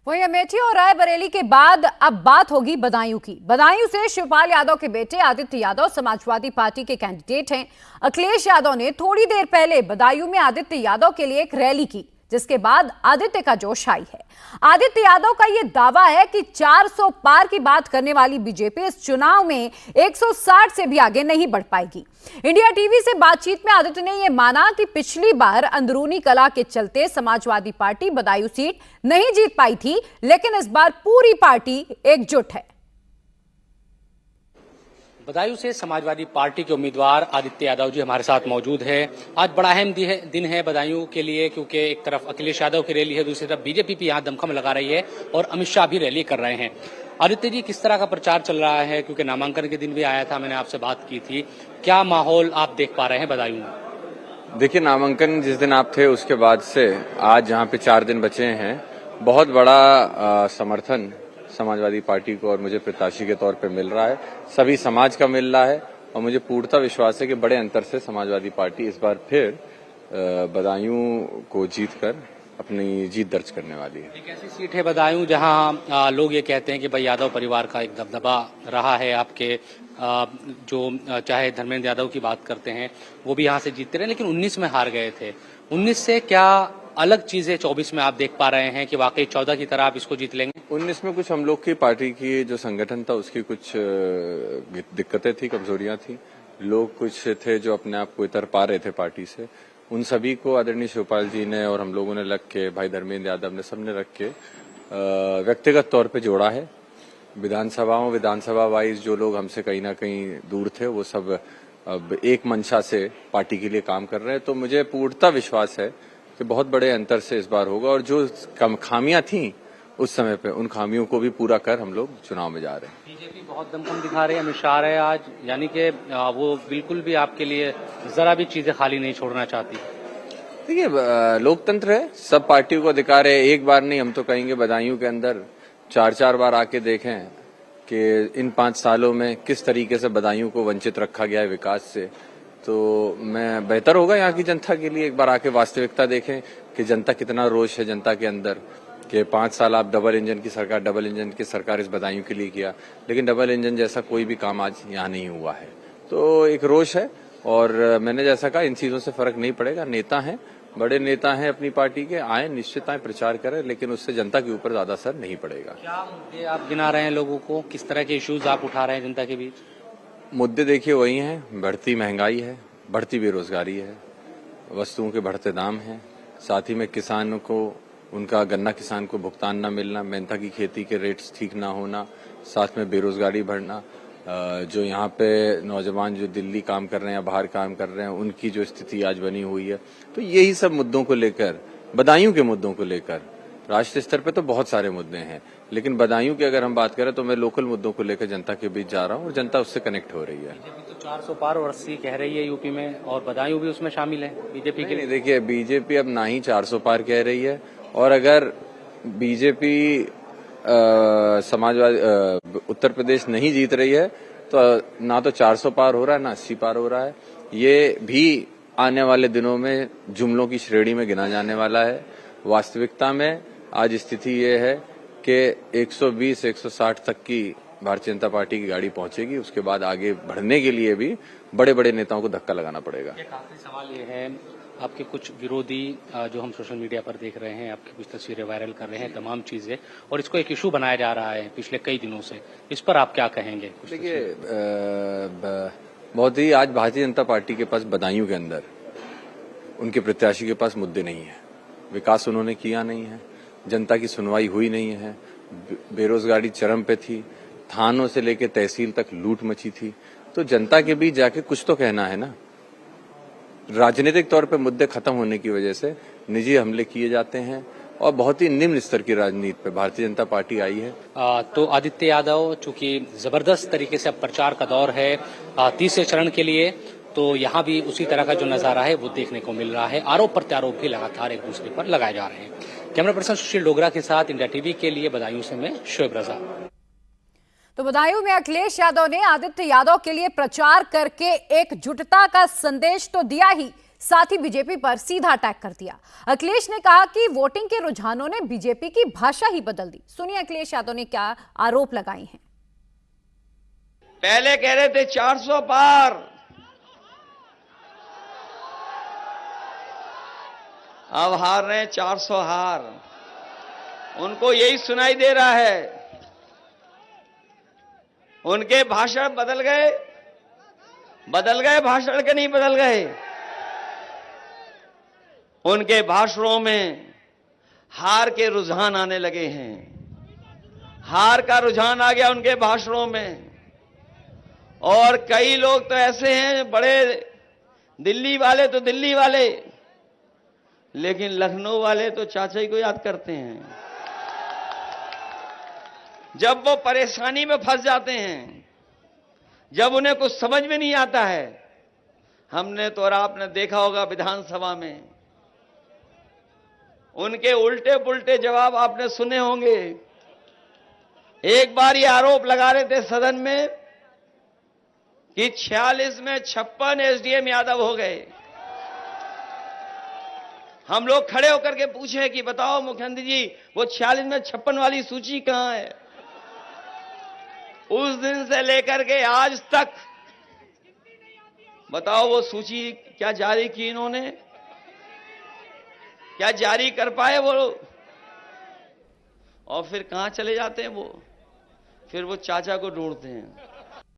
वहीं अमेठी और रायबरेली के बाद अब बात होगी बदायूं की। बदायूं से शिवपाल यादव के बेटे आदित्य यादव समाजवादी पार्टी के कैंडिडेट हैं। अखिलेश यादव ने थोड़ी देर पहले बदायूं में आदित्य यादव के लिए एक रैली की, जिसके बाद आदित्य का जोश आई है। आदित्य यादव का यह दावा है कि 400 पार की बात करने वाली बीजेपी इस चुनाव में 160 से भी आगे नहीं बढ़ पाएगी। इंडिया टीवी से बातचीत में आदित्य ने यह माना कि पिछली बार अंदरूनी कलह के चलते समाजवादी पार्टी बदायूं सीट नहीं जीत पाई थी, लेकिन इस बार पूरी पार्टी एकजुट है। बदायूं से समाजवादी पार्टी के उम्मीदवार आदित्य यादव जी हमारे साथ मौजूद है। आज बड़ा अहम दिन है बदायूं के लिए, क्योंकि एक तरफ अखिलेश यादव की रैली है, दूसरी तरफ बीजेपी भी यहाँ दमखम लगा रही है और अमित शाह भी रैली कर रहे हैं। आदित्य जी, किस तरह का प्रचार चल रहा है? क्योंकि नामांकन के दिन भी आया था, मैंने आपसे बात की थी, क्या माहौल आप देख पा रहे हैं बदायूं में? देखिए, नामांकन जिस दिन आप थे उसके बाद से आज जहाँ पे 4 दिन बचे हैं, बहुत बड़ा समर्थन समाजवादी पार्टी को और मुझे प्रत्याशी के तौर पे मिल रहा है, सभी समाज का मिल रहा है और मुझे पूर्णतः विश्वास है कि बड़े अंतर से समाजवादी पार्टी इस बार फिर बदायूं को जीतकर अपनी जीत दर्ज करने वाली है। एक ऐसी सीट है बदायूं जहां लोग ये कहते हैं कि भाई यादव परिवार का एक दबदबा रहा है, आपके जो चाहे धर्मेंद्र यादव की बात करते हैं वो भी यहाँ से जीतते रहे, लेकिन 19 में हार गए थे। 19 से क्या अलग चीजें 24 में आप देख पा रहे हैं कि वाकई 14 की तरह आप इसको जीत लेंगे? 19 में कुछ हम लोग की पार्टी की जो संगठन था उसकी कुछ दिक्कतें थी, कमजोरियां थी। लोग कुछ थे जो अपने आप को इतर पा रहे थे पार्टी से, उन सभी को आदरणीय शिवपाल जी ने और हम लोगों ने लग के, भाई धर्मेंद्र यादव ने, सबने रख के व्यक्तिगत तौर पे जोड़ा है। विधानसभा वाइज जो लोग हमसे कहीं ना कहीं दूर थे वो सब अब एक मंशा से पार्टी के लिए काम कर रहे हैं। तो मुझे पूर्णतः विश्वास है कि बहुत बड़े अंतर से इस बार होगा और जो खामियां थी उस समय पे, उन खामियों को भी पूरा कर हम लोग चुनाव में जा रहे हैं। बीजेपी बहुत दमखम दिखा रही है, अमित शाह है आज, यानी कि वो बिल्कुल भी आपके लिए जरा भी चीजें खाली नहीं छोड़ना चाहती। देखिए, लोकतंत्र है, सब पार्टियों को अधिकार है। एक बार नहीं, हम तो कहेंगे बदायूं के अंदर 4-4 बार आके देखें कि इन 5 सालों में किस तरीके से बदायूं को वंचित रखा गया है विकास से। तो मैं बेहतर होगा यहाँ की जनता के लिए एक बार आके वास्तविकता देखें कि जनता कितना रोष है जनता के अंदर, कि 5 साल आप डबल इंजन की सरकार इस बदायूं के लिए किया, लेकिन डबल इंजन जैसा कोई भी काम आज यहाँ नहीं हुआ है। तो एक रोष है और मैंने जैसा कहा, इन चीजों से फर्क नहीं पड़ेगा। नेता हैं, बड़े नेता हैं अपनी पार्टी के, आए निश्चित आए, प्रचार करें, लेकिन उससे जनता के ऊपर ज्यादा असर नहीं पड़ेगा। क्या मुद्दे आप गिना रहे हैं लोगों को, किस तरह के इश्यूज आप उठा रहे हैं जनता के बीच? मुद्दे देखिए वही हैं, बढ़ती महंगाई है, बढ़ती बेरोजगारी है, वस्तुओं के बढ़ते दाम हैं, साथ ही में किसानों को, उनका गन्ना किसान को भुगतान न मिलना, मेहनता की खेती के रेट्स ठीक ना होना, साथ में बेरोजगारी बढ़ना, जो यहाँ पे नौजवान जो दिल्ली काम कर रहे हैं या बाहर काम कर रहे हैं उनकी जो स्थिति आज बनी हुई है। तो यही सब मुद्दों को लेकर, बदायूं के मुद्दों को लेकर, राष्ट्रीय स्तर पे तो बहुत सारे मुद्दे हैं, लेकिन बदायूं की अगर हम बात करें तो मैं लोकल मुद्दों को लेकर जनता के बीच जा रहा हूं और जनता उससे कनेक्ट हो रही है। बीजेपी तो 400 पार और 80 कह रही है यूपी में, और बदायूं भी उसमें शामिल है बीजेपी के लिए। देखिए, बीजेपी अब ना ही 400 पार कह रही है, और अगर बीजेपी समाजवादी उत्तर प्रदेश नहीं जीत रही है तो ना तो 400 पार हो रहा है ना 80 पार हो रहा है। ये भी आने वाले दिनों में जुमलों की श्रेणी में गिना जाने वाला है। वास्तविकता में आज स्थिति ये है कि 120-160 तक की भारतीय जनता पार्टी की गाड़ी पहुंचेगी। उसके बाद आगे बढ़ने के लिए भी बड़े बड़े नेताओं को धक्का लगाना पड़ेगा। एक आखिरी सवाल ये है, आपके कुछ विरोधी जो हम सोशल मीडिया पर देख रहे हैं, आपकी कुछ तस्वीरें वायरल कर रहे हैं, तमाम चीजें, और इसको एक इशू बनाया जा रहा है पिछले कई दिनों से, इस पर आप क्या कहेंगे? देखिए, बहुत ही आज भारतीय जनता पार्टी के पास बदायूं के अंदर उनके प्रत्याशी के पास मुद्दे नहीं है। विकास उन्होंने किया नहीं है, जनता की सुनवाई हुई नहीं है, बेरोजगारी चरम पे थी, थानों से लेकर तहसील तक लूट मची थी। तो जनता के बीच जाके कुछ तो कहना है ना। राजनीतिक तौर पे मुद्दे खत्म होने की वजह से निजी हमले किए जाते हैं और बहुत ही निम्न स्तर की राजनीति पे भारतीय जनता पार्टी आई है। तो आदित्य यादव, चूंकि जबरदस्त तरीके से अब प्रचार का दौर है तीसरे चरण के लिए, तो यहाँ भी उसी तरह का जो नजारा है वो देखने को मिल रहा है। आरोप प्रत्यारोप भी लगातार एक दूसरे पर लगाए जा रहे हैं। कैमरा पर्सन सुशील डोगरा के साथ इंडिया टीवी के लिए बदायूं से मैं शोएब रजा। तो बदायूं में अखिलेश यादव ने आदित्य यादव के लिए प्रचार करके एकजुटता का संदेश तो दिया ही, साथ ही बीजेपी पर सीधा अटैक कर दिया। अखिलेश ने कहा कि वोटिंग के रुझानों ने बीजेपी की भाषा ही बदल दी। सुनिए अखिलेश यादव ने क्या आरोप लगाए हैं। पहले कह रहे थे 400 पार, अब हार रहे हैं 400 हार। उनको यही सुनाई दे रहा है। उनके भाषण बदल गए भाषण के नहीं बदल गए। उनके भाषणों में हार के रुझान आने लगे हैं। हार का रुझान आ गया उनके भाषणों में। और कई लोग तो ऐसे हैं, बड़े दिल्ली वाले तो दिल्ली वाले, लेकिन लखनऊ वाले तो चाचा ही को याद करते हैं। जब वो परेशानी में फंस जाते हैं, जब उन्हें कुछ समझ में नहीं आता है, हमने तो और आपने देखा होगा विधानसभा में उनके उल्टे पुल्टे जवाब आपने सुने होंगे। एक बार ये आरोप लगा रहे थे सदन में कि 46 में 56 एसडीएम यादव हो गए। हम लोग खड़े होकर के पूछे कि बताओ मुख्यमंत्री जी, वो 46 में 56 वाली सूची कहां है? उस दिन से लेकर के आज तक बताओ वो सूची क्या जारी की इन्होंने? क्या जारी कर पाए वो? और फिर कहां चले जाते हैं वो? फिर वो चाचा को ढूंढते हैं।